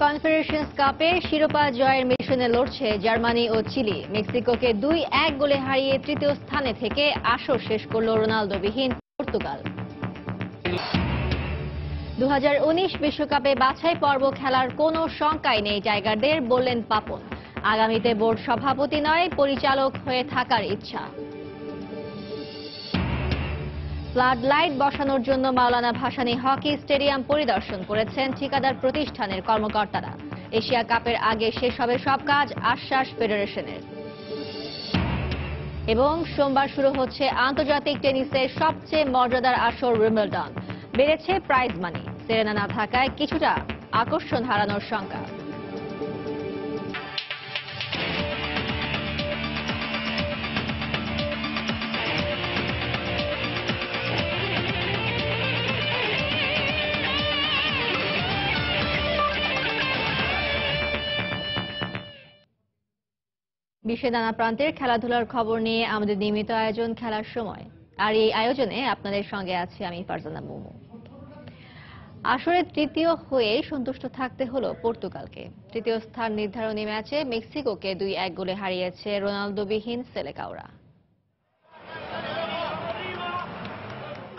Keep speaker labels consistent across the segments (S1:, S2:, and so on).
S1: Confederations কাপে শিরোপা জয়ের মিশনে লড়ছে জার্মানি ও চিলি। মেক্সিকোকে 2-1 গোলে হারিয়ে তৃতীয় স্থানে থেকে আসর শেষ করল রোনালদোবিহীন পর্তুগাল। 2019 বিশ্বকাপে বাছাই পর্ব খেলার কোনো শঙ্কাই নেই টাইগারদের, বললেন পাপন। আগামীতে বোর্ড সভাপতি নয়, পরিচালক হয়ে থাকার ইচ্ছা। ফ্লাড লাইট বসানোর জন্য মাওলানা ভাসানী হকি স্টেডিয়াম পরিদর্শন করেছেন ঠিকাদার প্রতিষ্ঠানের কর্মকর্তারা। এশিয়া কাপের আগে শেষ হবে সব কাজ, আশ্বাস ফেডারেশনের। এবং সোমবার শুরু হচ্ছে আন্তর্জাতিক টেনিসের সবচেয়ে মর্যাদার আসর উইম্বলডন। বেড়েছে প্রাইজ মানি, সেরেনা না থাকায় কিছুটা আকর্ষণ হারানোর শঙ্কা। বিশ্বের নানা প্রান্তের খেলাধুলার খবর নিয়ে আমাদের নিয়মিত আয়োজন খেলার সময়, আর এই আয়োজনে আপনাদের সঙ্গে আছি আমি ফারজানা মুমু। আসরে তৃতীয় হয়ে সন্তুষ্ট থাকতে হলো পর্তুগালকে। তৃতীয় স্থান নির্ধারণী ম্যাচে মেক্সিকোকে 2-1 গোলে হারিয়েছে রোনালদোবিহীন সেলেকাওরা।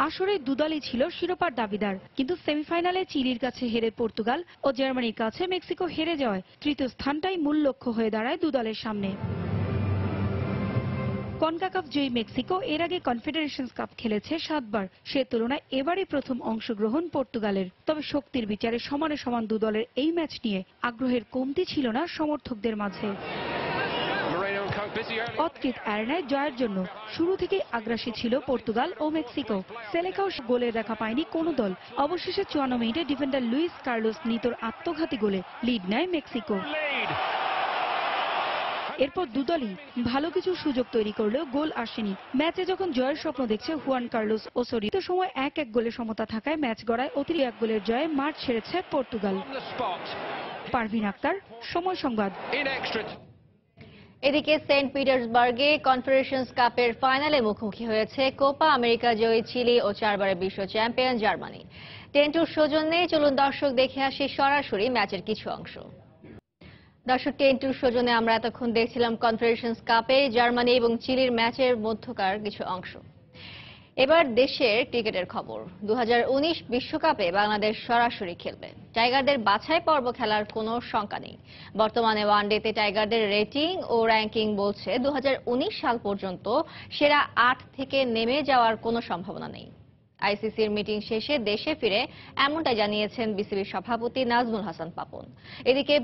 S2: আসরে দুদলই ছিল শিরোপার দাবিদার, কিন্তু সেমিফাইনালে চিলির কাছে হেরে পর্তুগাল ও জার্মানির কাছে মেক্সিকো হেরে যাওয়ায় তৃতীয় স্থানটাই মূল লক্ষ্য হয়ে দাঁড়ায় দুদলের সামনে। কনকাকাফ জয়ী মেক্সিকো এর আগে কনফেডারেশনস কাপ খেলেছে 7 বার। সে তুলনায় এবারই প্রথম অংশগ্রহণ পর্তুগালের। তবে শক্তির বিচারে সমানে সমান দুদলের এই ম্যাচ নিয়ে আগ্রহের কমতি ছিল না সমর্থকদের মাঝে। অতৃত অ্যারেনায় জয়ের জন্য শুরু থেকেই আগ্রাসী ছিল পর্তুগাল ও মেক্সিকো। সেলেকাও গোলের দেখা পায়নি কোনো দল। অবশেষে 54 মিনিটে ডিফেন্ডার লুইস কার্লোস নিতোর আত্মঘাতী গোলে লিড নেয় মেক্সিকো। এরপর দুদলই ভালো কিছু সুযোগ তৈরি করলেও গোল আসেনি। ম্যাচে যখন জয়ের স্বপ্ন দেখছে হুয়ান কার্লোস ওসোরিও, সময় 1-1 গোলে সমতা থাকায় ম্যাচ গড়ায় অতিরিক্ত 1 গোলের জয়ে মাঠ ছেড়েছে পর্তুগাল। পারভিন আক্তার, সময় সংবাদ।
S1: এদিকে সেন্ট পিটার্সবার্গে কনফেডারেশনস কাপের ফাইনালে মুখোমুখি হয়েছে কোপা আমেরিকা জয়ী চিলি ও 4 বারের বিশ্ব চ্যাম্পিয়ন জার্মানি। টেন্টুর সৌজন্যে চলুন দর্শক দেখে আসি সরাসরি ম্যাচের কিছু অংশ। দর্শক, টেন্টুর সৌজন্যে আমরা এতক্ষণ দেখছিলাম কনফেডারেশনস কাপে জার্মানি এবং চিলির ম্যাচের মধ্যকার কিছু অংশ। এবার দেশের ক্রিকেটের খবর। 2019 বিশ্বকাপে বাংলাদেশ সরাসরি খেলবে। টাইগারদের বাছাই পর্ব খেলার কোনো শঙ্কা নেই। বর্তমানে ওয়ানডেতে টাইগারদের রেটিং ও র্যাঙ্কিং বলছে 2019 সাল পর্যন্ত সেরা 8 থেকে নেমে যাওয়ার কোনো সম্ভাবনা নেই। আইসিসির মিটিং শেষে দেশে ফিরে এমনটাই জানিয়েছেন বিসিবির সভাপতি নাজমুল হাসান পাপন। এদিকে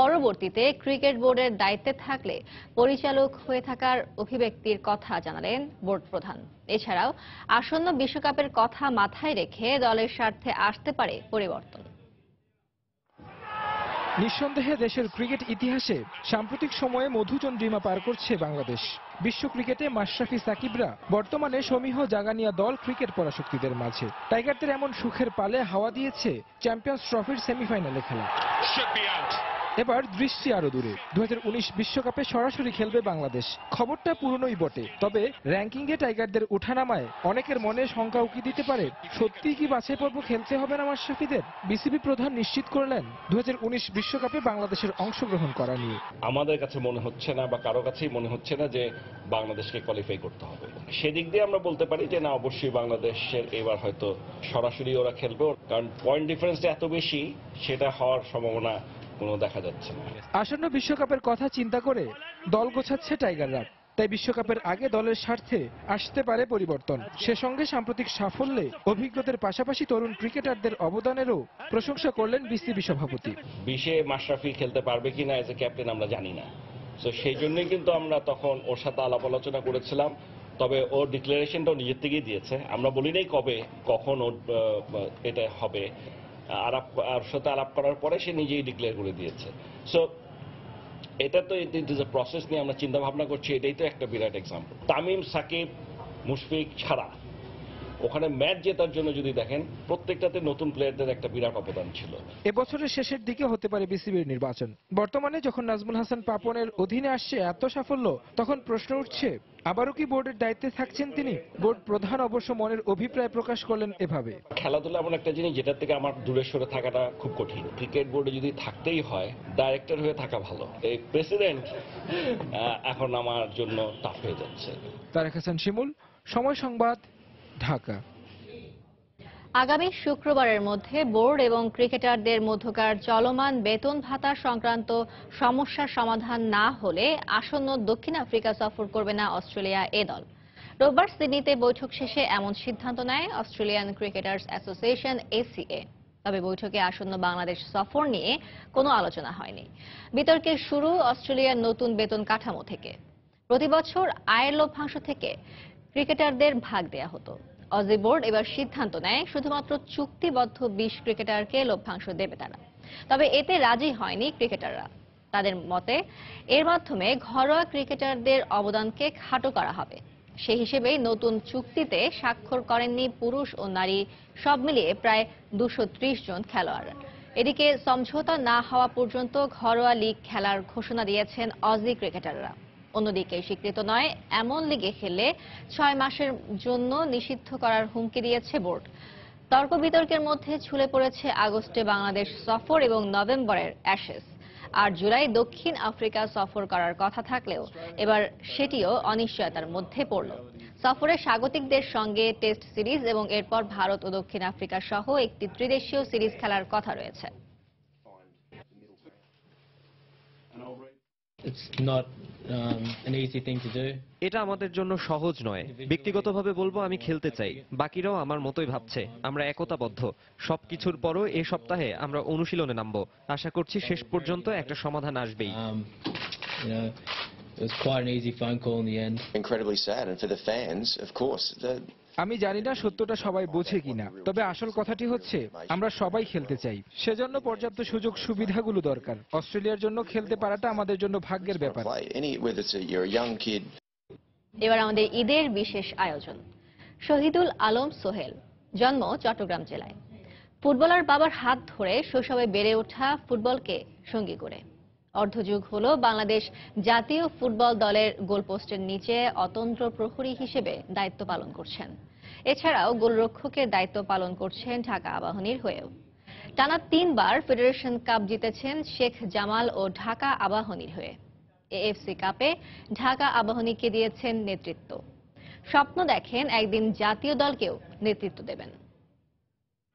S1: পরবর্তীতে ক্রিকেট বোর্ডের দায়িত্বে থাকলে পরিচালক হয়ে থাকার অভিব্যক্তির কথা জানালেন বোর্ড প্রধান। এছাড়াও আসন্ন বিশ্বকাপের কথা মাথায় রেখে দলের স্বার্থে আসতে পারে পরিবর্তন।
S3: নিঃসন্দেহে দেশের ক্রিকেট ইতিহাসে সাম্প্রতিক সময়ে মধুচন্দ্রিমা পার করছে বাংলাদেশ। বিশ্ব ক্রিকেটে মাশরাফি সাকিবরা বর্তমানে সমীহ জাগানিয়া দল ক্রিকেট পরাশক্তিদের মাঝে। টাইগারদের এমন সুখের পালে হাওয়া দিয়েছে চ্যাম্পিয়ন্স ট্রফির সেমিফাইনালে খেলা। এবার দৃষ্টি আরো দূরে। 2019 বিশ্বকাপে সরাসরি খেলবে বাংলাদেশ। খবরটা পুরনোই বটে, তবে র্যাঙ্কিংয়ে টাইগারদের ওঠানামায় অনেকের মনে শঙ্কা উকি দিতে পারে। সত্যি কি বাছাই পর্ব খেলতে হবে না মাশরাফিদের? বিসিবি প্রধান নিশ্চিত করলেন 2019 বিশ্বকাপে বাংলাদেশের অংশগ্রহণ করা নিয়ে।
S4: আমাদের কাছে মনে হচ্ছে না বা কারো কাছেই মনে হচ্ছে না যে বাংলাদেশকে কোয়ালিফাই করতে হবে। সেদিক দিয়ে আমরা বলতে পারি যে না, অবশ্যই বাংলাদেশের এবার হয়তো সরাসরি ওরা খেলবে, কারণ পয়েন্ট ডিফারেন্সটা এত বেশি, সেটা হওয়ার সম্ভাবনা কোনো দেখা যাচ্ছে না।
S3: আসন্ন বিশ্বকাপের কথা চিন্তা করে দল গোছাচ্ছে টাইগাররা। তাই বিশ্বকাপের আগে দলের স্বার্থে আসতে পারে পরিবর্তন। সে সঙ্গে সাম্প্রতিক সাফল্যে অভিজ্ঞতার পাশাপাশি তরুণ ক্রিকেটারদের অবদানেরও প্রশংসা করলেন বিসিবি সভাপতি।
S4: 20-এ মাশরাফি খেলতে পারবে কিনা এজ এ ক্যাপ্টেন আমরা জানি না। তো সেই জন্যই কিন্তু আমরা তখন ওর সাথে আলাপ আলোচনা করেছিলাম। তবে ওর ডিক্লারেশনটাও নিজের থেকেই দিয়েছে। আমরা বলি নাই কবে কখন ওর এটা হবে। আর সাথে আলাপ করার পরে সে নিজেই ডিক্লেয়ার করে দিয়েছে। সো এটা তো ইট ইজ এ প্রসেস নিয়ে আমরা চিন্তা ভাবনা করছি। এটাই তো একটা বিরাট এক্সাম্পল। তামিম, সাকিব, মুশফিক ছাড়া ওখানে ম্যাচ জেতার জন্য যদি দেখেন প্রত্যেকটাতে নতুন প্লেয়ারদের একটা বিরাট অবদান ছিল।
S3: এবছরের শেষের দিকে হতে পারে বিসিবির নির্বাচন। বর্তমানে যখন নাজমুল হাসান পাপনের অধীনে আসছে এত সাফল্য, তখন প্রশ্ন উঠছে আবারও কি বোর্ডের দায়িত্বে থাকছেন তিনি? বোর্ড প্রধান অবশ্য মনের অভিপ্রায় প্রকাশ করলেন এভাবে।
S4: খেলাধুলা এমন একটা জিনিস যেটার থেকে আমার দূরে সরে থাকাটা খুব কঠিন। ক্রিকেট বোর্ডে যদি থাকতেই হয় ডাইরেক্টর হয়ে থাকা ভালো। এই প্রেসিডেন্ট এখন আমার জন্য টাফ হয়ে যাচ্ছে।
S3: তারেক হাসান শিমুল, সময় সংবাদ, ঢাকা।
S1: আগামী শুক্রবারের মধ্যে বোর্ড এবং ক্রিকেটারদের মধ্যকার চলমান বেতন ভাতা সংক্রান্ত সমস্যার সমাধান না হলে আসন্ন দক্ষিণ আফ্রিকা সফর করবে না অস্ট্রেলিয়া এ দল। রোববার সিডনিতে বৈঠক শেষে এমন সিদ্ধান্ত নেয় অস্ট্রেলিয়ান ক্রিকেটার্স অ্যাসোসিয়েশন ACA। তবে বৈঠকে আসন্ন বাংলাদেশ সফর নিয়ে কোনো আলোচনা হয়নি। বিতর্কের শুরু অস্ট্রেলিয়ার নতুন বেতন কাঠামো থেকে। প্রতি বছর আয়ের লভ্যাংশ থেকে ক্রিকেটারদের ভাগ দেয়া হতো। অজি বোর্ড এবার সিদ্ধান্ত নেয় শুধুমাত্র চুক্তিবদ্ধ 20 ক্রিকেটারকে লভ্যাংশ দেবে তারা। তবে এতে রাজি হয়নি ক্রিকেটাররা। তাদের মতে এর মাধ্যমে ঘরোয়া ক্রিকেটারদের অবদানকে খাটো করা হবে। সেই হিসেবেই নতুন চুক্তিতে স্বাক্ষর করেননি পুরুষ ও নারী সব মিলিয়ে প্রায় 230 জন খেলোয়াড়। এদিকে সমঝোতা না হওয়া পর্যন্ত ঘরোয়া লিগ খেলার ঘোষণা দিয়েছেন অজি ক্রিকেটাররা। অন্যদিকে স্বীকৃত নয় এমন লিগে খেললে 6 মাসের জন্য নিষিদ্ধ করার হুমকি দিয়েছে বোর্ড। তর্ক বিতর্কের মধ্যে ঝুলে পড়েছে আগস্টে বাংলাদেশ সফর এবং নভেম্বরের অ্যাশেজ। আর জুলাই দক্ষিণ আফ্রিকা সফর করার কথা থাকলেও এবার সেটিও অনিশ্চয়তার মধ্যে পড়ল। সফরে স্বাগতিকদের সঙ্গে টেস্ট সিরিজ এবং এরপর ভারত ও দক্ষিণ আফ্রিকা সহ একটি ত্রিদেশীয় সিরিজ খেলার কথা রয়েছে।
S5: It's not an easy thing to do.
S6: এটা আমাদের জন্য সহজ নয়। ব্যক্তিগতভাবে বলবো আমি খেলতে চাই, বাকিরাও আমার মতোই ভাবছে। আমরা একতাবদ্ধ। সবকিছুর পরও এই সপ্তাহে আমরা অনুশীলনে নামবো। আশা করছি শেষ পর্যন্ত একটা সমাধান আসবেই।
S5: You know, it was quite an easy phone call in the end.
S7: Incredibly sad, and for the fans, of course.
S3: আমি জানি না সত্যটা সবাই বোঝে কিনা, তবে আসল কথাটি হচ্ছে আমরা সবাই খেলতে চাই। সেজন্য পর্যাপ্ত সুযোগ সুবিধাগুলো দরকার। অস্ট্রেলিয়ার জন্য খেলতে পারাটা আমাদের জন্য ভাগ্যের ব্যাপার।
S7: You're a young kid.
S1: এবার আমাদের ঈদের বিশেষ আয়োজন। শহীদুল আলম সোহেল, জন্ম চট্টগ্রাম জেলায়। ফুটবলার বাবার হাত ধরে শৈশবে বেড়ে ওঠা ফুটবলকে সঙ্গী করে অর্ধযুগ হলো বাংলাদেশ জাতীয় ফুটবল দলের গোলপোস্টের নিচে অতন্ত্র প্রহরী হিসেবে দায়িত্ব পালন করছেন। এছাড়াও গোলরক্ষকের দায়িত্ব পালন করছেন ঢাকা আবাহনীর হয়েও। টানা 3 বার ফেডারেশন কাপ জিতেছেন শেখ জামাল ও ঢাকা আবাহনীর হয়ে। AFC কাপে ঢাকা আবাহনীকে দিয়েছেন নেতৃত্ব। স্বপ্ন দেখেন একদিন জাতীয় দলকেও নেতৃত্ব দেবেন।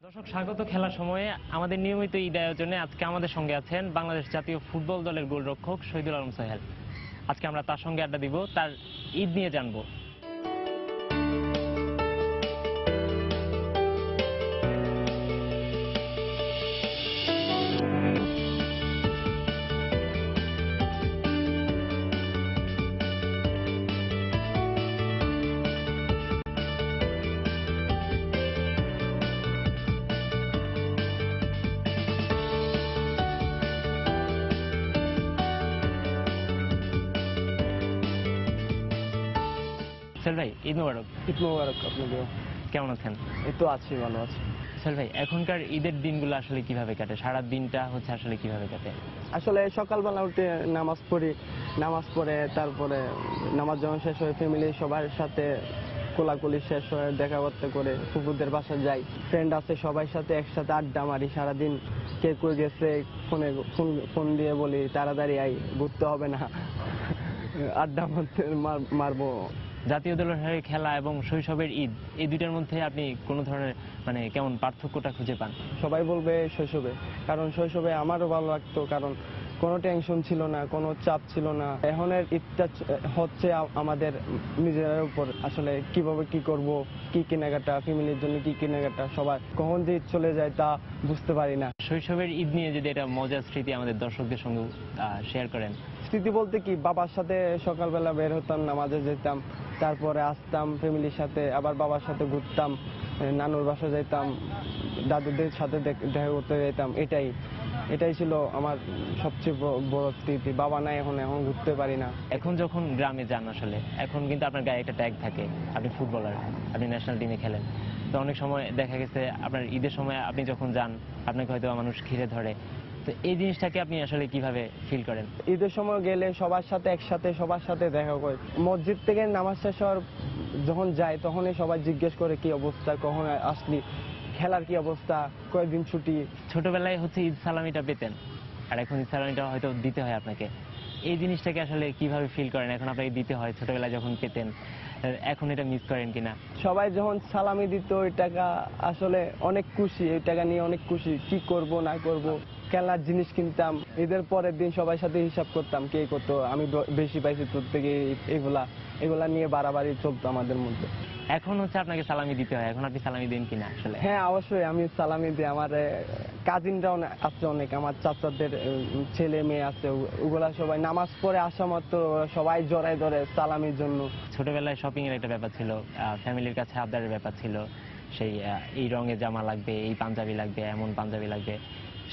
S8: দর্শক স্বাগত। খেলার সময়ে আমাদের নিয়মিত ঈদ আয়োজনে আজকে আমাদের সঙ্গে আছেন বাংলাদেশ জাতীয় ফুটবল দলের গোলরক্ষক শহীদুল আলম সোহেল। আজকে আমরা তার সঙ্গে আড্ডা দিব, তার ঈদ নিয়ে জানবো। সোহেল ভাই, ঈদ মোবারক।
S9: ঈদ মোবারক আপনাদেরও।
S8: কেমন আছেন?
S9: এই তো আছি, ভালো আছি।
S8: সোহেল ভাই, এখনকার ঈদের দিনগুলো আসলে কিভাবে কাটে? সারা দিনটা হচ্ছে আসলে কিভাবে কাটে?
S9: আসলে সকালবেলা উঠে নামাজ পড়ি, নামাজ পড়ে তারপরে নামাজ যখন শেষ হয় ফ্যামিলি সবার সাথে কোলাকুলি শেষ হয়ে দেখা করতে করে ফুপুদের বাসায় যাই। ফ্রেন্ড আছে সবার সাথে একসাথে আড্ডা মারি সারাদিন। কে কই গেছে ফোন দিয়ে বলি তাড়াতাড়ি আই, ঘুরতে হবে না, আড্ডা মারবো।
S8: জাতীয় দলের হয়ে খেলা এবং শৈশবের ঈদ, এই দুইটার মধ্যে আপনি কোনো ধরনের কেমন পার্থক্যটা খুঁজে পান?
S9: সবাই বলবে শৈশবে, কারণ শৈশবে আমারও ভালো লাগতো, কারণ কোনো টেনশন ছিল না, কোনো চাপ ছিল না। এখনের ঈদটা হচ্ছে আমাদের নিজের উপর, আসলে কিভাবে কি করব, কি কেনাকাটা, ফ্যামিলির জন্য কি কেনাকাটা, সবার কখন যে ঈদ চলে যায় তা বুঝতে পারি না।
S8: শৈশবের ঈদ নিয়ে যদি এটা মজার স্মৃতি আমাদের দর্শকদের সঙ্গে শেয়ার করেন।
S9: স্মৃতি বলতে কি, বাবার সাথে সকালবেলা বের হতাম, নামাজে যেতাম, তারপরে আসতাম ফ্যামিলির সাথে, আবার বাবার সাথে ঘুরতাম, নানুর বাসা যেতাম, দাদুদের সাথে দেখা করতে যেতাম। এটাই এটাই ছিল আমার সবচেয়ে বড় স্মৃতি। বাবা নাই, এখন ঘুরতে পারি না।
S8: এখন যখন গ্রামে যান আসলে, এখন কিন্তু আপনার গায়ে একটা ট্যাগ থাকে, আপনি ফুটবলার, আপনি ন্যাশনাল টিমে খেলেন। তো অনেক সময় দেখা গেছে আপনার ঈদের সময় আপনি যখন যান, আপনাকে হয়তো মানুষ ঘিরে ধরে। তো এই জিনিসটাকে আপনি আসলে কিভাবে ফিল করেন?
S9: ঈদের সময় গেলে সবার সাথে একসাথে সবার সাথে দেখা করে। মসজিদ থেকে নামাজ শেষ হওয়ার যখন যাই, তখনই সবাই জিজ্ঞেস করে কি অবস্থা, কখন আসলি, খেলার কি অবস্থা, কয়েকদিন ছুটি।
S8: ছোটবেলায় হচ্ছে ঈদ সালামিটা পেতেন, আর এখন ঈদ সালামিটা হয়তো দিতে হয় আপনাকে। এই জিনিসটাকে আসলে কিভাবে ফিল করেন? এখন আপনাকে দিতে হয়, ছোটবেলায় যখন পেতেন, এখন এটা মিস করেন কিনা?
S9: সবাই যখন সালামি দিত, ওই টাকা আসলে অনেক খুশি, এই টাকা নিয়ে অনেক খুশি। কি করব না করব, খেলার জিনিস কিনতাম, ঈদের পরের দিন সবার সাথে হিসাব করতাম কে কত আমি বেশি পাইছি তোর থেকে, এগুলা নিয়ে বাড়াবাড়ি চলতো আমাদের মধ্যে।
S8: এখন হচ্ছে আপনাকে সালামি দিতে হয়, এখন আপনি সালামি দেন কিনা আসলে?
S9: হ্যাঁ, অবশ্যই আমি সালামি দিই। আমার কাজিনরাও আছে অনেক, আমার চাচাদের ছেলে মেয়ে আছে, ওগুলা সবাই নামাজ পড়ে আসা মাত্র সবাই জড়ায় ধরে সালামির জন্য।
S8: ছোটবেলায় শপিং এর একটা ব্যাপার ছিল, ফ্যামিলির কাছে আবদারের ব্যাপার ছিল, সেই এই রঙের জামা লাগবে, এই পাঞ্জাবি লাগবে, এমন পাঞ্জাবি লাগবে।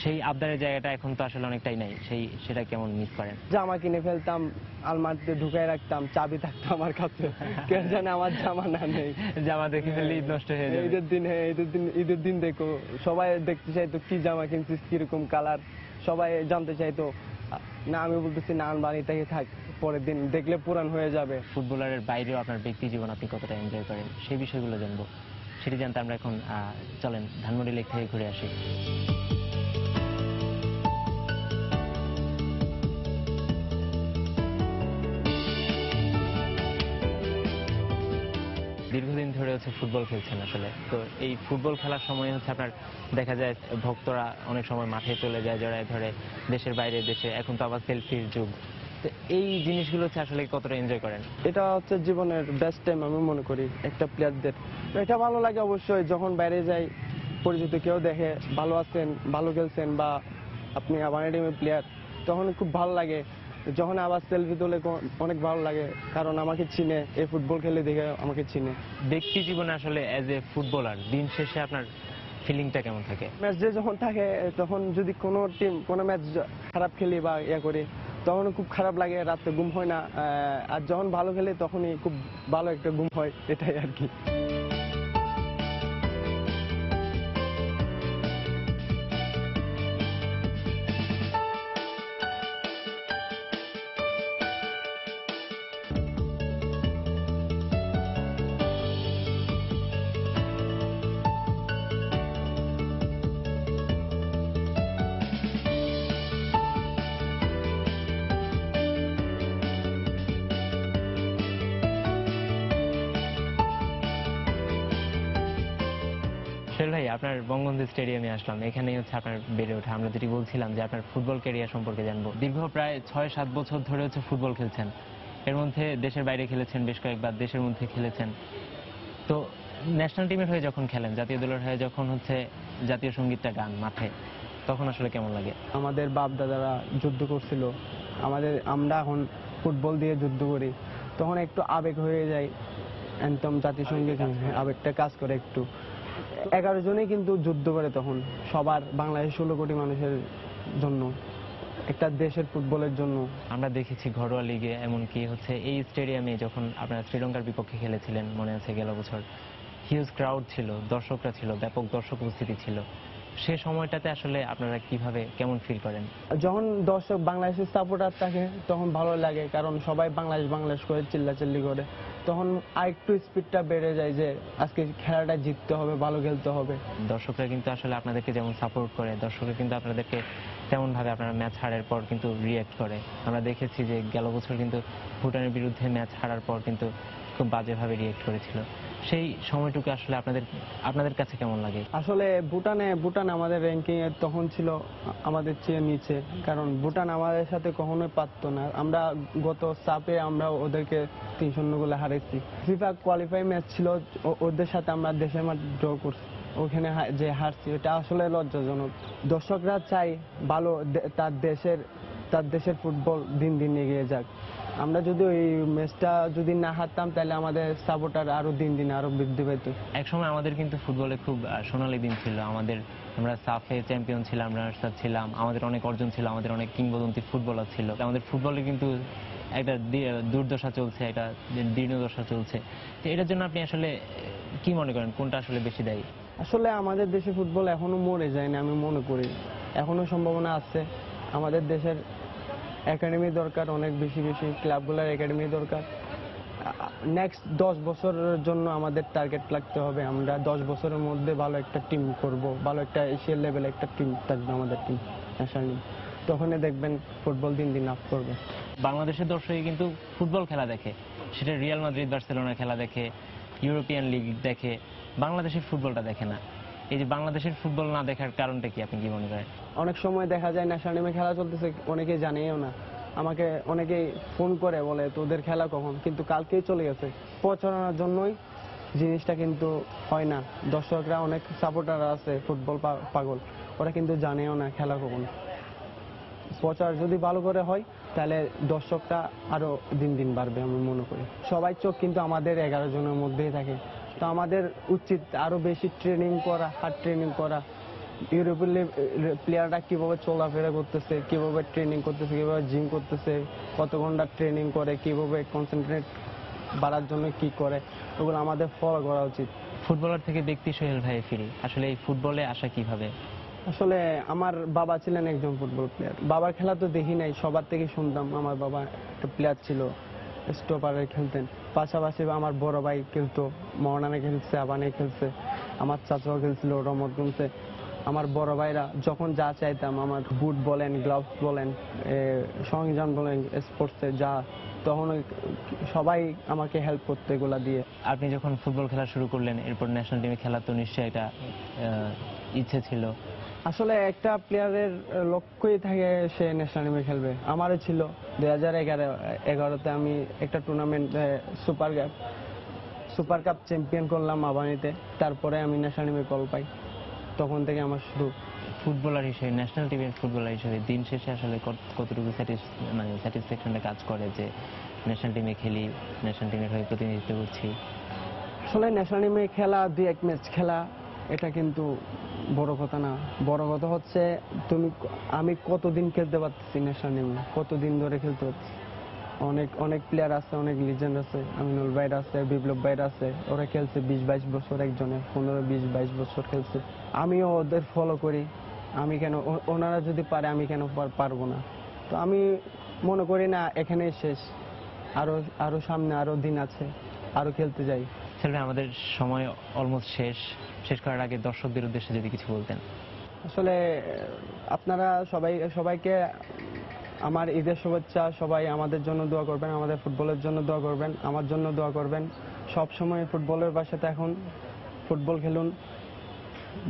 S8: সেই আবদারের জায়গাটা এখন তো আসলে অনেকটাই নাই। সেটা কেমন মিস করেন?
S9: জামা কিনে ফেলতাম, আলমারিতে ঢুকাই রাখতাম, চাবি থাকতো আমার কাছে, কেউ জানে আমার জামা না নেই।
S8: জামা দেখে ফেললে ঈদ নষ্ট হয়ে যাবে।
S9: ঈদের দিন দেখো সবাই দেখতে চাইতো কি জামা কিনছিস, কিরকম কালার, সবাই জানতে চাইতো। না, আমি বলতেছি না, আলমারিটাই থাক, পরের দিন দেখলে পুরান হয়ে যাবে।
S8: ফুটবলারের বাইরেও আপনার ব্যক্তি জীবন আপনি কতটা এনজয় করেন, সেই বিষয়গুলো জানবো। সেটি জানতে আমরা এখন চলেন ধানমন্ডি লেক থেকে ঘুরে আসি। দীর্ঘদিন ধরে হচ্ছে ফুটবল খেলছেন আসলে, তো এই ফুটবল খেলার সময় হচ্ছে আপনার দেখা যায় ভক্তরা অনেক সময় মাঠে চলে যায় জড়ায় ধরে, দেশের বাইরে দেশে, এখন তো আবার সেলফির যুগ। তো এই জিনিসগুলো হচ্ছে আসলে কতটা এনজয় করেন?
S9: এটা হচ্ছে জীবনের বেস্ট টাইম আমি মনে করি একটা প্লেয়ারদের। এটা ভালো লাগে অবশ্যই, যখন বাইরে যাই পরিচিত কেউ দেখে ভালো আছেন, ভালো খেলছেন, বা আপনি আমার টিমের প্লেয়ার, তখন খুব ভালো লাগে। যখন আবার সেলফি তোলে অনেক ভালো লাগে, কারণ আমাকে চিনে, এই ফুটবল খেলে দেখে আমাকে চিনে।
S8: ব্যক্তি জীবনে আসলে অ্যাজ এ ফুটবলার দিন শেষে আপনার ফিলিংটা কেমন থাকে?
S9: ম্যাচ ডে যখন থাকে, তখন যদি কোনো টিম কোনো ম্যাচ খারাপ খেলি বা করি, তখন খুব খারাপ লাগে, রাতে ঘুম হয় না। আর যখন ভালো খেলে তখনই খুব ভালো একটা ঘুম হয়, এটাই আর কি।
S8: সোহেল ভাই, আপনার বঙ্গবন্ধু স্টেডিয়ামে আসলাম, এখানেই হচ্ছে আপনার বেড়ে ওঠা। আমরা যেটি বলছিলাম যে আপনার ফুটবল ক্যারিয়ার সম্পর্কে জানবো। দীর্ঘ প্রায় 6-7 বছর ধরে হচ্ছে ফুটবল খেলছেন, এর মধ্যে দেশের বাইরে খেলেছেন বেশ কয়েকবার, দেশের মধ্যে খেলেছেন। তো ন্যাশনাল টিমের হয়ে যখন খেলেন, জাতীয় দলের হয়ে যখন হচ্ছে জাতীয় সঙ্গীতটা গান মাঠে, তখন আসলে কেমন লাগে?
S9: আমাদের বাপ দাদারা যুদ্ধ করছিল, আমরা এখন ফুটবল দিয়ে যুদ্ধ করি, তখন একটু আবেগ হয়ে যায়। একদম জাতীয় সঙ্গীত আবেগটা কাজ করে একটু। 11 জনেই কিন্তু যুদ্ধ করে তখন, সবার, বাংলাদেশের 16 কোটি মানুষের জন্য, একটা দেশের ফুটবলের জন্য।
S8: আমরা দেখেছি ঘরোয়া লিগে, এমনকি হচ্ছে এই স্টেডিয়ামে যখন আপনারা শ্রীলঙ্কার বিপক্ষে খেলেছিলেন, মনে আছে গেল বছর, হিউজ ক্রাউড ছিল, দর্শকরা ছিল, ব্যাপক দর্শক উপস্থিতি ছিল। সে সময়টাতে আসলে আপনারা কেমন ফিল করেন?
S9: যখন দর্শক বাংলাদেশের সাপোর্টার থাকে তখন ভালো লাগে, কারণ সবাই বাংলাদেশ করে চিল্লাচিল্লি করে, তখন আরেকটু স্পিডটা বেড়ে যায় যে আজকে খেলাটা জিততে হবে, ভালো খেলতে হবে।
S8: দর্শকরা কিন্তু আসলে আপনাদেরকে যেমন সাপোর্ট করে, দর্শকরা কিন্তু আপনাদেরকে তেমন ভাবে আপনারা ম্যাচ হারার পর কিন্তু রিয়্যাক্ট করে। আমরা দেখেছি যে গেল বছর কিন্তু ভুটানের বিরুদ্ধে ম্যাচ হারার পর কিন্তু খুব বাজেভাবে রিয়্যাক্ট করেছিল। সেই সময়টুকু আসলে আপনাদের কাছে কেমন লাগে?
S9: আসলে ভুটান আমাদের র্যাঙ্কিং এর তখন ছিল আমাদের চেয়ে নিচে, কারণ ভুটান আমাদের সাথে কখনোই পারতো না। আমরা গত সাপে আমরা ওদেরকে 3-0 গোলে হারাইছি। ফিফা কোয়ালিফাই ম্যাচ ছিল, ওদের সাথে আমরা দেশের মাঠে ড্র করছি, ওখানে যে হারছি, এটা আসলে লজ্জাজনক। দর্শকরা চাই ভালো, তার দেশের ফুটবল দিন দিন এগিয়ে যাক। আমরা যদি ওই ম্যাচটা যদি না হারতাম তাহলে আমাদের সাপোর্টার আরো দিন দিন আরো বৃদ্ধি পেত।
S8: একসময় আমাদের কিন্তু ফুটবলে খুব সোনালী দিন ছিল। আমরা সাফে চ্যাম্পিয়ন ছিলাম, রানার্স আপ ছিলাম, আমাদের অনেক অর্জন ছিল, আমাদের অনেক কিংবদন্তি ফুটবলার ছিল। আমাদের ফুটবলে কিন্তু একটা দুর্দশা চলছে, একটা দীর্ণদশা চলছে। তো এটার জন্য আপনি আসলে কি মনে করেন, কোনটা আসলে বেশি দায়ী?
S9: আসলে আমাদের দেশে ফুটবল এখনো মরে যায়নি আমি মনে করি, এখনো সম্ভাবনা আছে। আমাদের দেশের একাডেমি দরকার, অনেক বেশি বেশি ক্লাবগুলোর একাডেমি দরকার। নেক্সট 10 বছরের জন্য আমাদের টার্গেট লাগতে হবে, আমরা 10 বছরের মধ্যে ভালো একটা টিম করব, ভালো একটা এশিয়ার লেভেলে একটা টিম থাকবে আমাদের টিম, ন্যাশনাল টিম। তখনই দেখবেন ফুটবল দিন দিন আপ করবে।
S8: বাংলাদেশের দর্শকই কিন্তু ফুটবল খেলা দেখে, সেটা রিয়াল মাদ্রিদ বার্সেলোনার খেলা দেখে, ইউরোপিয়ান লিগ দেখে, বাংলাদেশের ফুটবলটা দেখে না। এই যে বাংলাদেশের ফুটবল না দেখার কারণটা কি, আপনি কি মনে করেন?
S9: অনেক সময় দেখা যায় ন্যাশনাল টিমে খেলা চলতেছে, অনেকে জানেও না। আমাকে অনেকেই ফোন করে বলে তোদের খেলা কখন, কিন্তু কালকেই চলে গেছে। প্রচারণার জন্যই জিনিসটা কিন্তু হয় না। দর্শকরা অনেক সাপোর্টার আছে ফুটবল পাগল, ওরা কিন্তু জানেও না খেলা কখন। প্রচার যদি ভালো করে হয় তাহলে দর্শকটা আরো দিন দিন বাড়বে আমি মনে করি। সবাই চোখ কিন্তু আমাদের 11 জনের মধ্যেই থাকে, তো আমাদের উচিত আরো বেশি ট্রেনিং করা, হার্ড ট্রেনিং করা। ইউরোপের প্লেয়াররা কিভাবে চলাফেরা করতেছে, কিভাবে ট্রেনিং করতেছে, কিভাবে জিম করতেছে, কত ঘন্টা ট্রেনিং করে, কিভাবে কনসেন্ট্রেট বাড়ার জন্য কি করে, ওগুলো আমাদের ফলো করা উচিত।
S8: ফুটবলার থেকে ব্যক্তি সোহেল ভাই ফিরি, আসলে এই ফুটবলে আসা কিভাবে?
S9: আসলে আমার বাবা ছিলেন একজন ফুটবল প্লেয়ার। বাবার খেলা তো দেখি নাই, সবার থেকে শুনতাম। আমার বাবা একটা প্লেয়ার ছিল, স্টপারে খেলতেন। পাশাপাশি আমার বড় ভাই খেলতো, মহানানে খেলছে, আবানে খেলছে, আমার চাচাও খেলছিল, রমতগঞ্জে। আমার বড় ভাইরা যখন যা চাইতাম, আমার বুট বলেন, গ্লাভস বলেন, সরঞ্জাম বলেন, স্পোর্টসে যা, তখন সবাই আমাকে হেল্প করতে এগুলা দিয়ে।
S8: আপনি যখন ফুটবল খেলা শুরু করলেন, এরপর ন্যাশনাল টিমে খেলার তো নিশ্চয়ই একটা ইচ্ছে ছিল।
S9: আসলে একটা প্লেয়ারের লক্ষ্যই থাকে সে ন্যাশনাল টিমে খেলবে। আমারও ছিল। 2011-তে আমি একটা টুর্নামেন্ট সুপার কাপ চ্যাম্পিয়ন করলাম আবানিতে। তারপরে আমি ন্যাশনাল টিমে কল পাই, তখন থেকে আমার শুরু।
S8: ফুটবলার হিসেবে, ন্যাশনাল টিমের ফুটবলার হিসেবে দিন শেষে আসলে কতটুকু স্যাটিসফ্যাকশনটা কাজ করে যে ন্যাশনাল টিমে খেলি, ন্যাশনাল টিমের হয়ে প্রতিনিধিত্ব করছি?
S9: আসলে ন্যাশনাল টিমে খেলা, 2-1 ম্যাচ খেলা, এটা কিন্তু বড় কথা না। বড় কথা হচ্ছে আমি কতদিন খেলতে পারতেছি ন্যাশনাল টিমে, কতদিন ধরে খেলতে পারছি। অনেক প্লেয়ার আছে, অনেক লিজেন্ড আছে, আমিনুল ভাইরা আছে, বিপ্লব ভাইরা আছে, ওরা খেলছে 20-22 বছর, একজনে 15-20-22 বছর খেলছে। আমিও ওদের ফলো করি। আমি কেন, ওনারা যদি পারে আমি কেন পারবো না? তো আমি মনে করি না এখানেই শেষ, আরো সামনে আরো দিন আছে, আরো খেলতে যাই।
S8: আসলে আমাদের সময় অলমোস্ট শেষ করার আগে দর্শকদের উদ্দেশ্যে যদি কিছু বলতেন।
S9: আসলে আপনারা সবাইকে আমার ঈদের শুভেচ্ছা। সবাই আমাদের জন্য দোয়া করবেন, আমাদের ফুটবলের জন্য দোয়া করবেন, আমার জন্য দোয়া করবেন। সব সময় ফুটবলের পাশে থাকুন, ফুটবল খেলুন,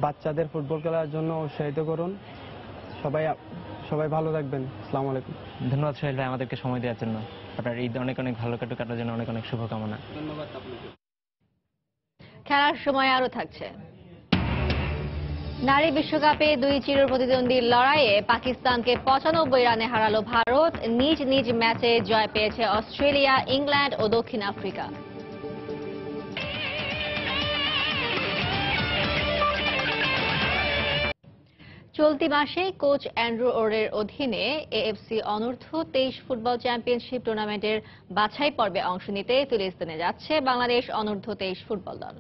S9: বাচ্চাদের ফুটবল খেলার জন্য উৎসাহিত করুন। সবাই ভালো থাকবেন। আসসালামু আলাইকুম।
S8: ধন্যবাদ সোহেল ভাই আমাদেরকে সময় দেওয়ার জন্য। আপনার ঈদ অনেক ভালো কাটার জন্য অনেক শুভকামনা।
S9: ধন্যবাদ আপনাকে।
S1: খেলার সময় আরো থাকছে। নারী বিশ্বকাপে 2 চিরপ্রতিদ্বন্দ্বীর লড়াইয়ে পাকিস্তানকে 95 রানে হারালো ভারত। নিজ নিজ ম্যাচে জয় পেয়েছে অস্ট্রেলিয়া, ইংল্যান্ড ও দক্ষিণ আফ্রিকা। চলতি মাসে কোচ অ্যান্ড্রু ওরের অধীনে এএফসি অনূর্ধ্ব 23 ফুটবল চ্যাম্পিয়নশিপ টুর্নামেন্টের বাছাই পর্বে অংশ নিতে ফিলিস্তিনে যাচ্ছে বাংলাদেশ অনূর্ধ্ব 23 ফুটবল দল।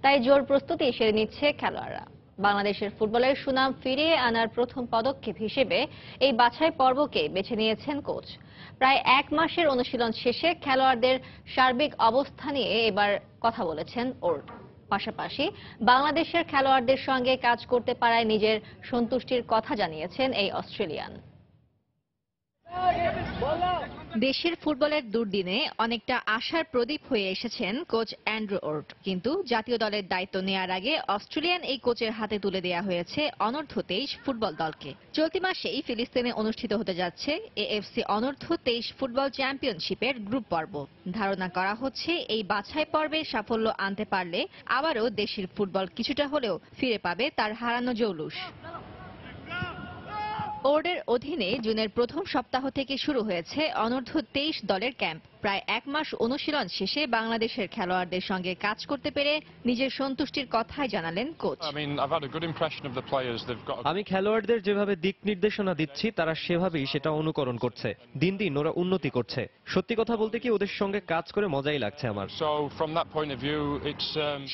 S1: তাই জোর প্রস্তুতি সেরে নিচ্ছে খেলোয়াড়রা। বাংলাদেশের ফুটবলের সুনাম ফিরিয়ে আনার প্রথম পদক্ষেপ হিসেবে এই বাছাই পর্বকে বেছে নিয়েছেন কোচ। প্রায় 1 মাসের অনুশীলন শেষে খেলোয়াড়দের সার্বিক অবস্থা নিয়ে এবার কথা বলেছেন ওর। পাশাপাশি বাংলাদেশের খেলোয়াড়দের সঙ্গে কাজ করতে পারায় নিজের সন্তুষ্টির কথা জানিয়েছেন এই অস্ট্রেলিয়ান। দেশের ফুটবলের দুর্দিনে অনেকটা আশার প্রদীপ হয়ে এসেছেন কোচ অ্যান্ড্রু ওর্ট, কিন্তু জাতীয় দলের দায়িত্ব নেয়ার আগে অস্ট্রেলিয়ান এই কোচের হাতে তুলে দেয়া হয়েছে অনূর্ধ্ব 23 ফুটবল দলকে। চলতি মাসেই ফিলিস্তিনে অনুষ্ঠিত হতে যাচ্ছে এএফসি অনূর্ধ্ব 23 ফুটবল চ্যাম্পিয়নশিপের গ্রুপ পর্ব। ধারণা করা হচ্ছে এই বাছাই পর্বে সাফল্য আনতে পারলে আবারও দেশের ফুটবল কিছুটা হলেও ফিরে পাবে তার হারানো জৌলুস। বোর্ডের অধীনে জুনের প্রথম সপ্তাহ থেকে শুরু হয়েছে অনূর্ধ্ব 23 দলের ক্যাম্প। প্রায় এক মাস অনুশীলন শেষে বাংলাদেশের খেলোয়াড়দের সঙ্গে কাজ করতে পেরে নিজের সন্তুষ্টির কথাই জানালেন কোচ।
S6: আমি খেলোয়াড়দের যেভাবে দিক নির্দেশনা দিচ্ছি তারা সেভাবেই সেটা অনুকরণ করছে। দিন দিন ওরা উন্নতি করছে। সত্যি কথা বলতে কি ওদের সঙ্গে কাজ করে মজাই লাগছে আমার।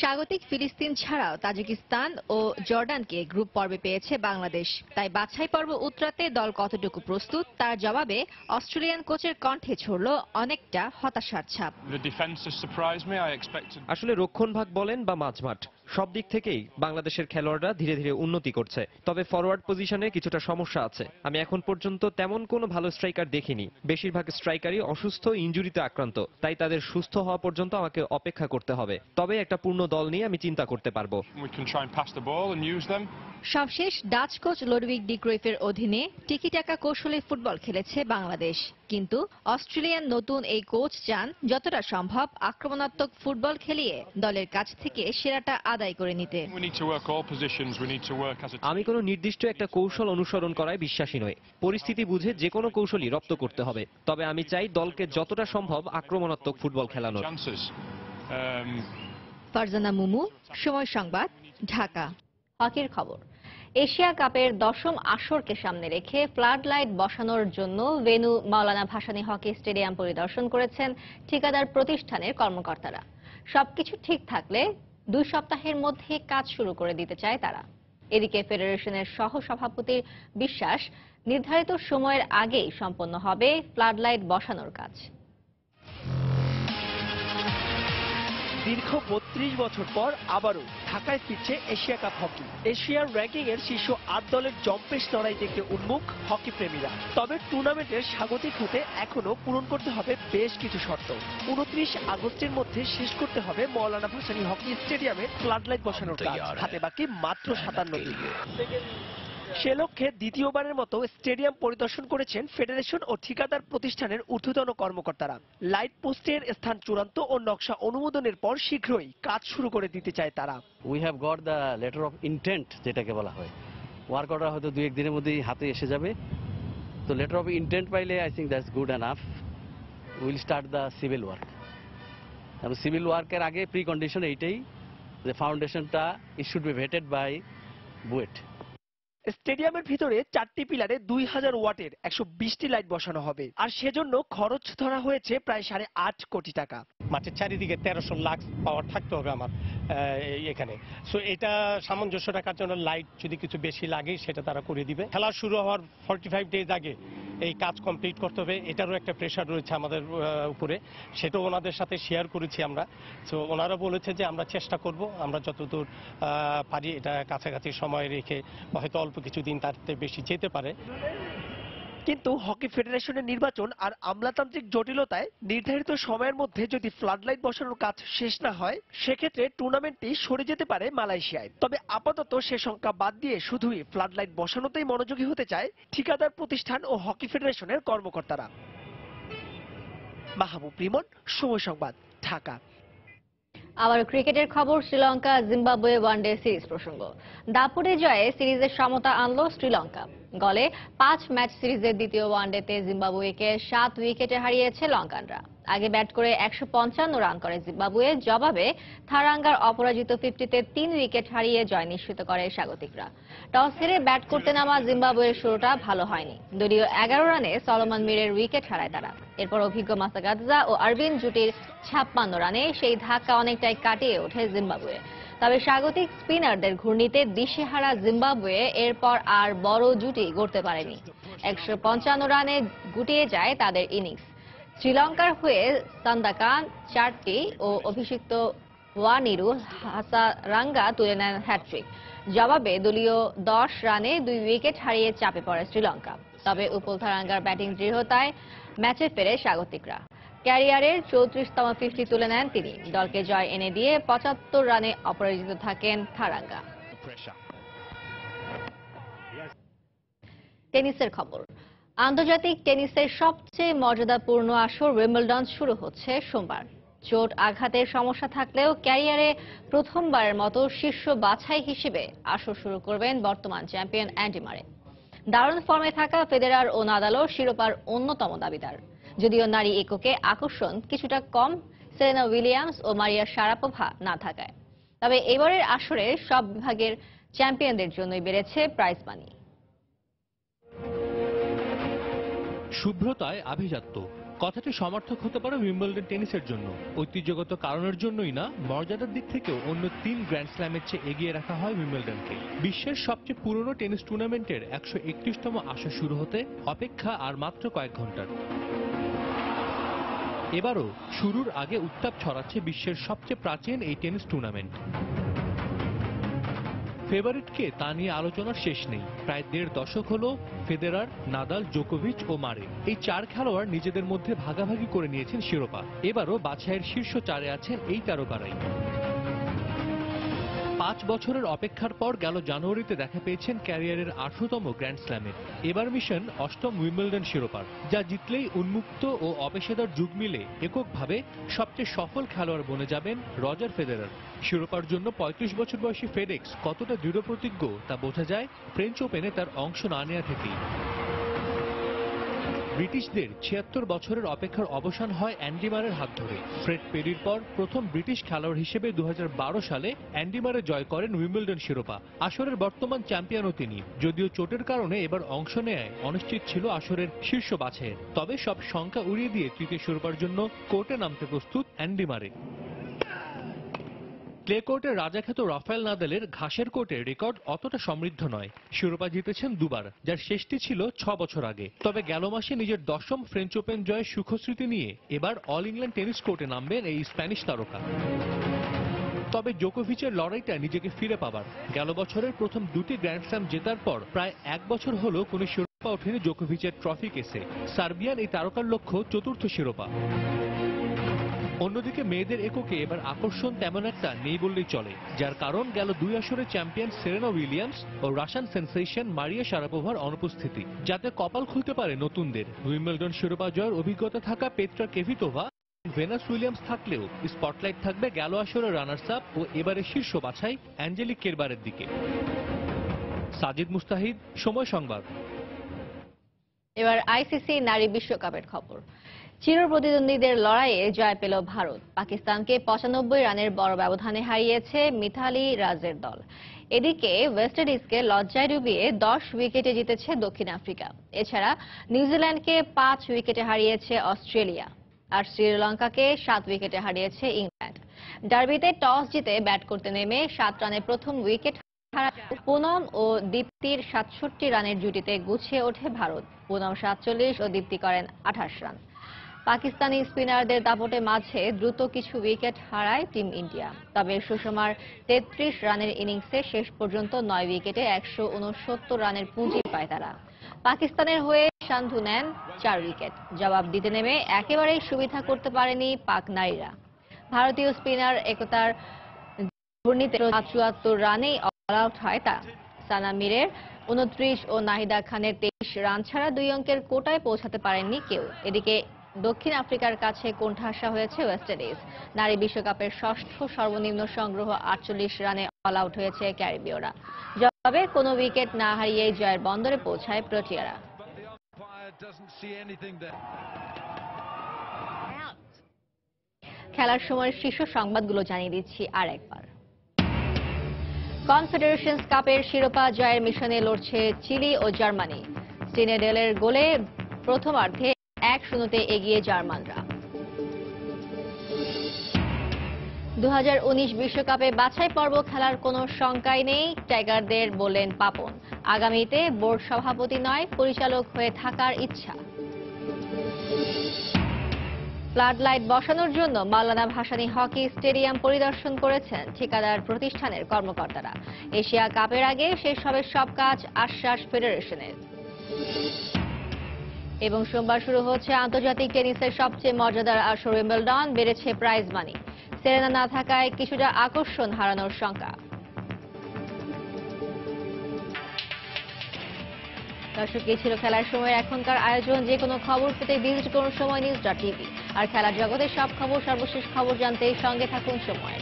S1: স্বাগতিক ফিলিস্তিন ছাড়াও তাজিকিস্তান ও জর্ডানকে গ্রুপ পর্বে পেয়েছে বাংলাদেশ। তাই বাছাই পর্ব উতরাতে দল কতটুকু প্রস্তুত তার জবাবে অস্ট্রেলিয়ান কোচের কণ্ঠে ছড়ল অনেকটা হতাশার ছাপ।
S6: আসলে রক্ষণভাগ বলেন বা মাঝমাঠ সব দিক থেকেই বাংলাদেশের খেলোয়াড়রা ধীরে ধীরে উন্নতি করছে। তবে ফরওয়ার্ড পজিশনে কিছুটা সমস্যা আছে। আমি এখন পর্যন্ত তেমন কোনো ভালো স্ট্রাইকার দেখিনি। বেশিরভাগ স্ট্রাইকারই অসুস্থ, ইনজুরিতে আক্রান্ত। তাই তাদের সুস্থ হওয়া পর্যন্ত আমাকে অপেক্ষা করতে হবে। তবে একটা পূর্ণ দল নিয়ে আমি চিন্তা করতে পারবো।
S1: সবশেষ ডাচ কোচ লোডভিগ ডি ক্রুইফের অধীনে টিকিটাকা কৌশলে ফুটবল খেলেছে বাংলাদেশ। কিন্তু অস্ট্রেলিয়ান নতুন এই কোচ চান যতটা সম্ভব আক্রমণাত্মক ফুটবল খেলিয়ে দলের কাছ থেকে সেরাটা আদায় করে নিতে।
S6: আমি কোনো নির্দিষ্ট একটা কৌশল অনুসরণ করায় বিশ্বাসী নই। পরিস্থিতি বুঝে যে কোনো কৌশলই রপ্ত করতে হবে। তবে আমি চাই দলকে যতটা সম্ভব আক্রমণাত্মক ফুটবল খেলানোর।
S1: ফারজানা মুমু, সময় সংবাদ, ঢাকা। হকির খবর। এশিয়া কাপের 10ম আসরকে সামনে রেখে ফ্লাড লাইট বসানোর জন্য ভেন্যু মাওলানা ভাসানী হকি স্টেডিয়াম পরিদর্শন করেছেন ঠিকাদার প্রতিষ্ঠানের কর্মকর্তারা। সবকিছু ঠিক থাকলে 2 সপ্তাহের মধ্যে কাজ শুরু করে দিতে চায় তারা। এদিকে ফেডারেশনের সহ সভাপতির বিশ্বাস নির্ধারিত সময়ের আগেই সম্পন্ন হবে ফ্লাড লাইট বসানোর কাজ।
S10: দীর্ঘ 32 বছর পর আবারও ঢাকায় ফিরছে এশিয়া কাপ হকি। এশিয়ার র্যাঙ্কিং এর শীর্ষ 8 দলের জম্পেশ লড়াই দেখতে উন্মুখ হকি প্রেমীরা। তবে টুর্নামেন্টের স্বাগতিক হতে এখনো পূরণ করতে হবে বেশ কিছু শর্ত। 29 আগস্টের মধ্যে শেষ করতে হবে মওলানা ভাসানী হকি স্টেডিয়ামে ফ্লাডলাইট বসানোর কাজ। হাতে বাকি মাত্র 57 দিন। সে লক্ষ্যে দ্বিতীয়বারের মতো স্টেডিয়াম পরিদর্শন করেছেন ফেডারেশন ও ঠিকাদার প্রতিষ্ঠানের ঊর্ধ্বতন কর্মকর্তারা। লাইট পোস্টের স্থান চূড়ান্ত ও নকশা অনুমোদনের পর শীঘ্রই কাজ শুরু করে দিতে চায় তারা।
S11: We have got the letter of intent, যেটাকে বলা হয়। ওয়ার্ক অর্ডার হয়তো 2-1 দিনের মধ্যেই হাতে এসে যাবে। তো লেটার অফ ইন্টেন্ট পাইলে I think that's good enough. Will start the civil work. এবং সিভিল ওয়ার্কের আগে প্রি কন্ডিশন এইটাই যে ফাউন্ডেশনটা it should be vetted by BUET.
S10: স্টেডিয়ামের ভিতরে 4টি পিলারে 2000 ওয়াটের 120টি লাইট বসানো হবে। আর সেজন্য খরচ ধরা হয়েছে প্রায় 8.5 কোটি টাকা।
S12: মাঠের চারিদিকে 1300 লাক্স পাওয়ার থাকতে হবে আমার এখানে। সো এটা সামঞ্জস্য রাখার জন্য লাইট যদি কিছু বেশি লাগে সেটা তারা করে দিবে। খেলা শুরু হওয়ার 45 ডেজ আগে এই কাজ কমপ্লিট করতে হবে। এটারও একটা প্রেশার রয়েছে আমাদের উপরে, সেটাও ওনাদের সাথে শেয়ার করেছি আমরা। সো ওনারা বলেছে যে আমরা চেষ্টা করব, আমরা যতদূর পারি এটা কাছাকাছি সময় রেখে, হয়তো অল্প কিছুদিন তার বেশি যেতে পারে।
S10: কিন্তু হকি ফেডারেশনের নির্বাচন আর আমলাতান্ত্রিক জটিলতায় নির্ধারিত সময়ের মধ্যে যদি ফ্লাডলাইট বসানোর কাজ শেষ না হয় সেক্ষেত্রে টুর্নামেন্টটি সরে যেতে পারে মালয়েশিয়ায়। তবে আপাতত সে সংখ্যা বাদ দিয়ে শুধুই ফ্লাডলাইট বসানোতেই মনোযোগী হতে চায় ঠিকাদার প্রতিষ্ঠান ও হকি ফেডারেশনের কর্মকর্তারা। মাহবুব রিমন, সময় সংবাদ, ঢাকা।
S1: আবার ক্রিকেটের খবর। শ্রীলঙ্কা জিম্বাবুয়ে ওয়ানডে সিরিজ প্রসঙ্গ। দাপুটে জয়ে সিরিজের সমতা আনলো শ্রীলঙ্কা। গলে 5 ম্যাচ সিরিজের দ্বিতীয় ওয়ানডেতে জিম্বাবুয়েকে 7 উইকেটে হারিয়েছে লঙ্কানরা। আগে ব্যাট করে 155 রান করে জিম্বাবুয়ে। জবাবে থারাঙ্গার অপরাজিত 50-তে 3 উইকেট হারিয়ে জয় নিশ্চিত করে স্বাগতিকরা। টস হেরে ব্যাট করতে নামা জিম্বাবুয়ের শুরুটা ভালো হয়নি। দলীয় 11 রানে সলোমন মিরের উইকেট হারায় তারা। এরপর অভিজ্ঞ মাসাগাদজা ও আরবিন জুটির 56 রানে সেই ধাক্কা অনেকটাই কাটিয়ে ওঠে জিম্বাবুয়ে। তবে স্বাগতিক স্পিনারদের ঘূর্ণিতে দিশেহারা জিম্বাবুয়ে এরপর আর বড় জুটি গড়তে পারেনি। 155 রানে গুটিয়ে যায় তাদের ইনিংস। শ্রীলঙ্কার হয়ে সান্দাকান 4টি ও অভিষিক্ত ওয়ানিরু হাসারাঙ্গা তুলে নেন হ্যাট্রিক। জবাবে দলীয় 10 রানে 2 উইকেট হারিয়ে চাপে পড়ে শ্রীলঙ্কা। তবে উপল থারাঙ্গার ব্যাটিং দৃঢ়তায় ম্যাচে ফেরে স্বাগতিকরা। ক্যারিয়ারের 34তম 50 তুলে নেন তিনি। দলকে জয় এনে দিয়ে 75 রানে অপরাজিত থাকেন থারাঙ্গা। টেনিসের খবর। আন্তর্জাতিক টেনিসের সবচেয়ে মর্যাদাপূর্ণ আসর উইম্বলডন শুরু হচ্ছে সোমবার। চোট আঘাতের সমস্যা থাকলেও ক্যারিয়ারে প্রথমবারের মতো শীর্ষ বাছাই হিসেবে আসর শুরু করবেন বর্তমান চ্যাম্পিয়ন অ্যান্ডি মারে। দারুণ ফর্মে থাকা ফেদেরার ও নাদালও শিরোপার অন্যতম দাবিদার। যদিও নারী এককে আকর্ষণ কিছুটা কম সেরেনা উইলিয়ামস ও মারিয়া শারাপোভা না থাকায়। তবে এবারের আসরে সব বিভাগের চ্যাম্পিয়নদের জন্যই বেড়েছে প্রাইজ মানি।
S13: শুভ্রতায় আভিজাত্য কথাটি সমর্থক হতে পারে উইম্বলডন টেনিসের জন্য। ঐতিহ্যগত কারণের জন্যই না, মর্যাদার দিক থেকেও অন্য 3 গ্র্যান্ড স্ল্যামের চেয়ে এগিয়ে রাখা হয় উইম্বলডনকে। বিশ্বের সবচেয়ে পুরনো টেনিস টুর্নামেন্টের 131তম আসর শুরু হতে অপেক্ষা আর মাত্র কয়েক ঘন্টার। এবারও শুরুর আগে উত্তাপ ছড়াচ্ছে বিশ্বের সবচেয়ে প্রাচীন এই টেনিস টুর্নামেন্ট। ফেভারিটকে তা নিয়ে আলোচনার শেষ নেই। প্রায় 1.5 দশক হলো ফেদেরার, নাদাল, জোকোভিচ ও মারে এই 4 খেলোয়াড় নিজেদের মধ্যে ভাগাভাগি করে নিয়েছেন শিরোপা। এবারও বাছাইয়ের শীর্ষ 4-এ আছেন এই তারকারাই। 5 বছরের অপেক্ষার পর গেল জানুয়ারিতে দেখা পেয়েছেন ক্যারিয়ারের 18তম গ্র্যান্ড স্ল্যামের। এবার মিশন 8ম উইম্বলডন শিরোপার, যা জিতলেই উন্মুক্ত ও অপেশাদার যুগ মিলে এককভাবে সবচেয়ে সফল খেলোয়াড় বনে যাবেন রজার ফেদেরার। শিরোপার জন্য 35 বছর বয়সী ফেডেক্স কতটা দৃঢ় প্রতিজ্ঞ তা বোঝা যায় ফ্রেঞ্চ ওপেনে তার অংশ না নেওয়া থেকেই। ব্রিটিশদের 76 বছরের অপেক্ষার অবসান হয় অ্যান্ডি মারের হাত ধরে। ফ্রেড পেরির পর প্রথম ব্রিটিশ খেলোয়াড় হিসেবে 2012 সালে অ্যান্ডি মারে জয় করেন উইম্বলডন শিরোপা। আসরের বর্তমান চ্যাম্পিয়নও তিনি। যদিও চোটের কারণে এবার অংশ নেয় অনিশ্চিত ছিল আসরের শীর্ষ বাছাইয়ের। তবে সব শঙ্কা উড়িয়ে দিয়ে তৃতীয় শিরোপার জন্য কোর্টে নামতে প্রস্তুত অ্যান্ডি মারে। ক্লে কোর্টের রাজাখ্যাত রাফায়েল নাদালের ঘাসের কোর্টের রেকর্ড অতটা সমৃদ্ধ নয়। শিরোপা জিতেছেন 2 বার, যার শেষটি ছিল 6 বছর আগে। তবে গেল মাসে নিজের 10ম ফ্রেঞ্চ ওপেন জয়ের সুখস্মৃতি নিয়ে এবার অল ইংল্যান্ড টেনিস কোর্টে নামবেন এই স্প্যানিশ তারকা। তবে জোকোভিচের লড়াইটা নিজেকে ফিরে পাবার। গেল বছরের প্রথম 2টি গ্র্যান্ড স্ল্যাম জেতার পর প্রায় 1 বছর হলো কোনো শিরোপা ওঠেনি জোকোভিচের ট্রফি কেসে। সার্বিয়ান এই তারকার লক্ষ্য 4র্থ শিরোপা। অন্যদিকে মেয়েদের এককে এবার আকর্ষণ তেমন একটা নেই বললেই চলে, যার কারণ গেল 2 আসরে চ্যাম্পিয়ন সেরেনা উইলিয়ামস ও রাশিয়ান সেন্সেশন মারিয়া শারাপোভার অনুপস্থিতি, যাতে কপাল খুলতে পারে নতুনদের। উইম্বলডন শিরোপা জয়ের অভিজ্ঞতা থাকা পেত্রা কেভিতোভা, ভেনাস উইলিয়ামস থাকলেও স্পটলাইট থাকবে গেল আসরের রানার্স আপ ও এবারে শীর্ষ বাছাই অ্যাঞ্জেলিক কেরবারের দিকে। সাজিদ মুস্তাহিদ, সময় সংবাদ।
S1: এবার আইসিসি নারী বিশ্বকাপের খবর। চিরপ্রতিদ্বন্দ্বীদের লড়াইয়ে জয় পেল ভারত। পাকিস্তানকে 95 রানের বড় ব্যবধানে হারিয়েছে মিথালি রাজের দল। এদিকে ওয়েস্ট ইন্ডিজকে লজ্জায় ডুবিয়ে 10 উইকেটে জিতেছে দক্ষিণ আফ্রিকা। এছাড়া নিউজিল্যান্ডকে 5 উইকেটে হারিয়েছে অস্ট্রেলিয়া, আর শ্রীলঙ্কাকে 7 উইকেটে হারিয়েছে ইংল্যান্ড। ডার্বিতে টস জিতে ব্যাট করতে নেমে 7 রানে প্রথম উইকেট হারায় পুনম ও দীপ্তির 67 রানের জুটিতে গুছিয়ে ওঠে ভারত। পুনম 47 ও দীপ্তি করেন 28 রান। পাকিস্তানি স্পিনারদের দাপটে মাঝে দ্রুত কিছু উইকেট হারায় টিম ইন্ডিয়া। তবে সুষমার 33 রানের ইনিংসে শেষ পর্যন্ত 9 উইকেটে 169 রানের পুঁজি পায় তারা। পাকিস্তানের হয়ে সান্ধু নেন 4 উইকেট। জবাব দিতে নেমে একেবারেই সুবিধা করতে পারেনি পাক নারীরা। ভারতীয় স্পিনার একতার ঘূর্ণিতে 74 রানেই অল আউট হয় তা। সানা মিরের 29 ও নাহিদা খানের 23 রান ছাড়া 2 অঙ্কের কোটায় পৌঁছাতে পারেননি কেউ। এদিকে দক্ষিণ আফ্রিকার কাছে কোণঠাসা হয়েছে ওয়েস্ট ইন্ডিজ। নারী বিশ্বকাপের 6ষ্ঠ সর্বনিম্ন সংগ্রহ 48 রানে অল আউট হয়েছে ক্যারিবীয়রা। জবাবে কোনো উইকেট না হারিয়েই জয়ের বন্দরে পৌঁছায় প্রোটিয়ারা। খেলার সময় শীর্ষ সংবাদগুলো জানিয়ে দিচ্ছি আর একবার। কনফেডারেশনস কাপের শিরোপা জয়ের মিশনে লড়ছে চিলি ও জার্মানি। স্টিনেডেলের গোলে প্রথমার্ধে 1-0 এগিয়ে জার্মানরা। 2019 বিশ্বকাপে বাছাই পর্ব খেলার কোনো শঙ্কাই নেই টাইগারদের, বললেন পাপন। আগামীতে বোর্ড সভাপতি নয়, পরিচালক হয়ে থাকার ইচ্ছা। ফ্লাড লাইট বসানোর জন্য মাওলানা ভাসানী হকি স্টেডিয়াম পরিদর্শন করেছেন ঠিকাদার প্রতিষ্ঠানের কর্মকর্তারা। এশিয়া কাপের আগে শেষ হবে সব কাজ, আশ্বাস ফেডারেশনের। এবং সোমবার শুরু হচ্ছে আন্তর্জাতিক টেনিসের সবচেয়ে মজাদার আসর উইম্বলডন। বেড়েছে প্রাইজ মানি। সেরেনা না থাকায় কিছুটা আকর্ষণ হারানোর শঙ্কা। দর্শক, এই ছিল খেলার সময় এখনকার আয়োজন। যে কোনো খবর পেতে ভিজিট করুন সময়নিউজ.tv। আর খেলার জগতের সব খবর, সর্বশেষ খবর জানতে সঙ্গে থাকুন সময়।